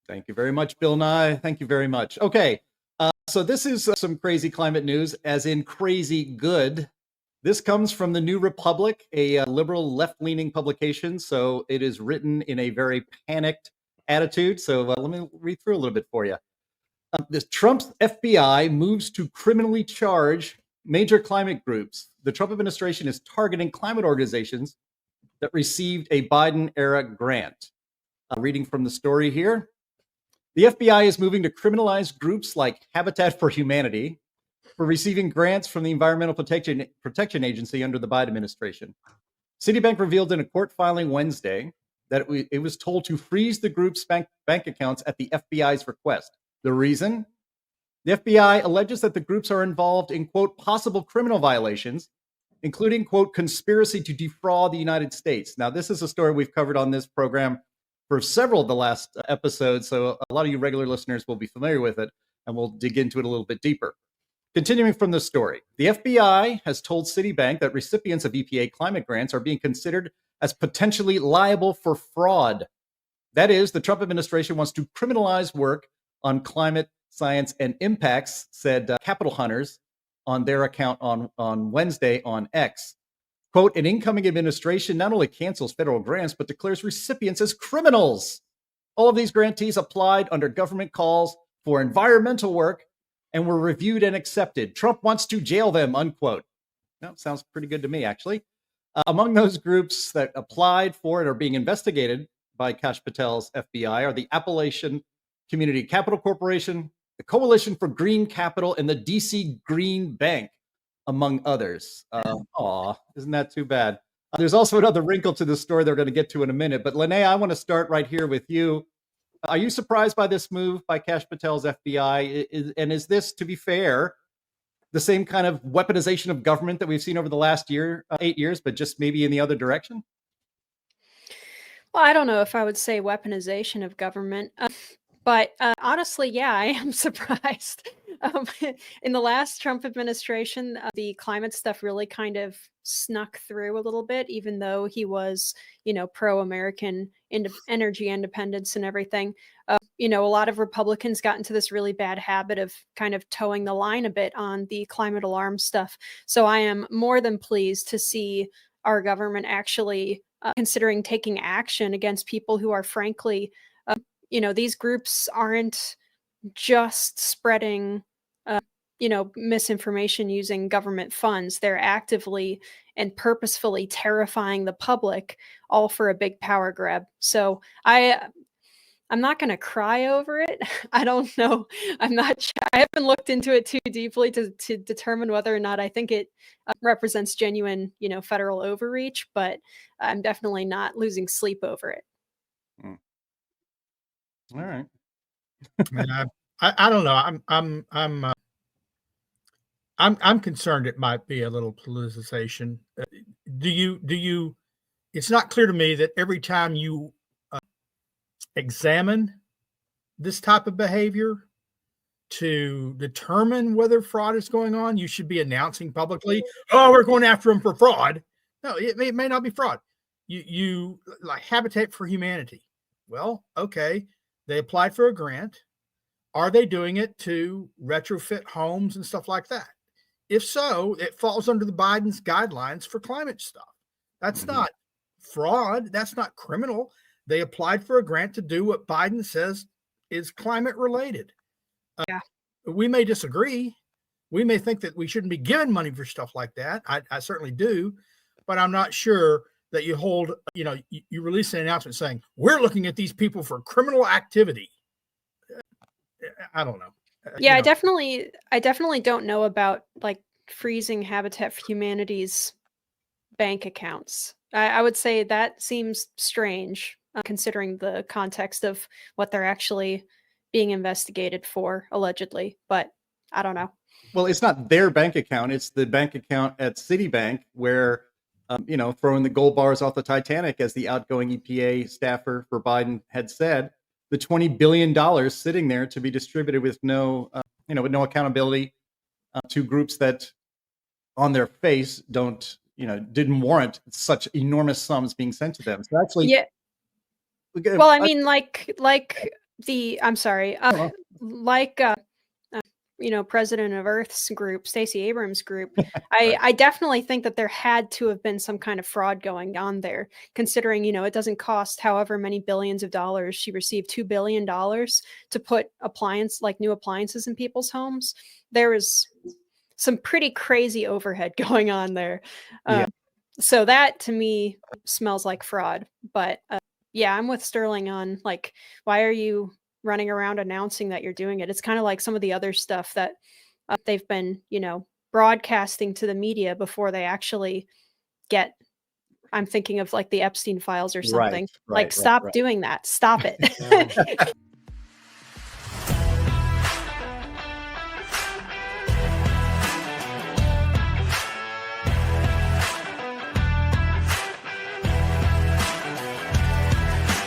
Thank you very much, Bill Nye. Thank you very much. Okay, so this is some crazy climate news, as in crazy good. This comes from the New Republic, a liberal left-leaning publication. So it is written in a very panicked attitude. So let me read through a little bit for you. Trump's FBI moves to criminally charge major climate groups. The Trump administration is targeting climate organizations that received a Biden-era grant. Reading from the story here. The FBI is moving to criminalize groups like Habitat for Humanity for receiving grants from the Environmental Protection Agency under the Biden administration. Citibank revealed in a court filing Wednesday that it was told to freeze the group's bank accounts at the FBI's request. The reason? The FBI alleges that the groups are involved in, quote, possible criminal violations, including, quote, conspiracy to defraud the United States. Now, this is a story we've covered on this program for several of the last episodes, so a lot of you regular listeners will be familiar with it, and we'll dig into it a little bit deeper. Continuing from the story, the FBI has told Citibank that recipients of EPA climate grants are being considered as potentially liable for fraud. That is, the Trump administration wants to criminalize work on climate science and impacts, said Capitol Hunters on their account on Wednesday on X. Quote, an incoming administration not only cancels federal grants, but declares recipients as criminals. All of these grantees applied under government calls for environmental work and were reviewed and accepted. Trump wants to jail them, unquote. No, sounds pretty good to me, actually. Among those groups that applied for and are being investigated by Kash Patel's FBI are the Appalachian Community Capital Corporation, the Coalition for Green Capital, and the DC Green Bank, among others. Isn't that too bad? There's also another wrinkle to the story they're going to get to in a minute. But Lene, I want to start right here with you. Are you surprised by this move by Kash Patel's FBI? And is this, to be fair, the same kind of weaponization of government that we've seen over the last 8 years, but just maybe in the other direction? Well, I don't know if I would say weaponization of government. But honestly, yeah, I am surprised. In the last Trump administration, the climate stuff really kind of snuck through a little bit, even though he was, pro-American energy independence and everything. A lot of Republicans got into this really bad habit of kind of towing the line a bit on the climate alarm stuff. So I am more than pleased to see our government actually considering taking action against people who are frankly these groups aren't just spreading, misinformation using government funds. They're actively and purposefully terrifying the public, all for a big power grab. So I'm not going to cry over it. I don't know. I haven't looked into it too deeply to determine whether or not I think it represents genuine, federal overreach, but I'm definitely not losing sleep over it. All right. I don't know. I'm concerned it might be a little politicization. Do you? It's not clear to me that every time you examine this type of behavior to determine whether fraud is going on, you should be announcing publicly, "Oh, we're going after them for fraud." No, it may not be fraud. You like Habitat for Humanity. Well, okay. They applied for a grant. Are they doing it to retrofit homes and stuff like that? If so, it falls under the Biden's guidelines for climate stuff. That's not fraud. That's not criminal. They applied for a grant to do what Biden says is climate related. We may disagree. We may think that we shouldn't be giving money for stuff like that. I certainly do, but I'm not sure that you hold, you release an announcement saying, we're looking at these people for criminal activity. I don't know. Yeah, I definitely don't know about like freezing Habitat for Humanity's bank accounts. I would say that seems strange considering the context of what they're actually being investigated for, allegedly, but I don't know. Well, it's not their bank account. It's the bank account at Citibank where throwing the gold bars off the Titanic, as the outgoing EPA staffer for Biden had said, the $20 billion sitting there to be distributed with no accountability to groups that on their face didn't warrant such enormous sums being sent to them. So actually, yeah. Well, I mean, like I'm sorry, Uh-huh. like president of Earth's group, Stacey Abrams' group, Right. I definitely think that there had to have been some kind of fraud going on there, considering, it doesn't cost however many billions of dollars. She received $2 billion to put new appliances in people's homes. There is some pretty crazy overhead going on there. Yeah. So that to me smells like fraud. But yeah, I'm with Sterling on like, why are you running around announcing that you're doing it? It's kind of like some of the other stuff that they've been, broadcasting to the media before they actually get. I'm thinking of like the Epstein files or Right. something. Right. Like, Right. stop Right. doing that. Stop it. Yeah.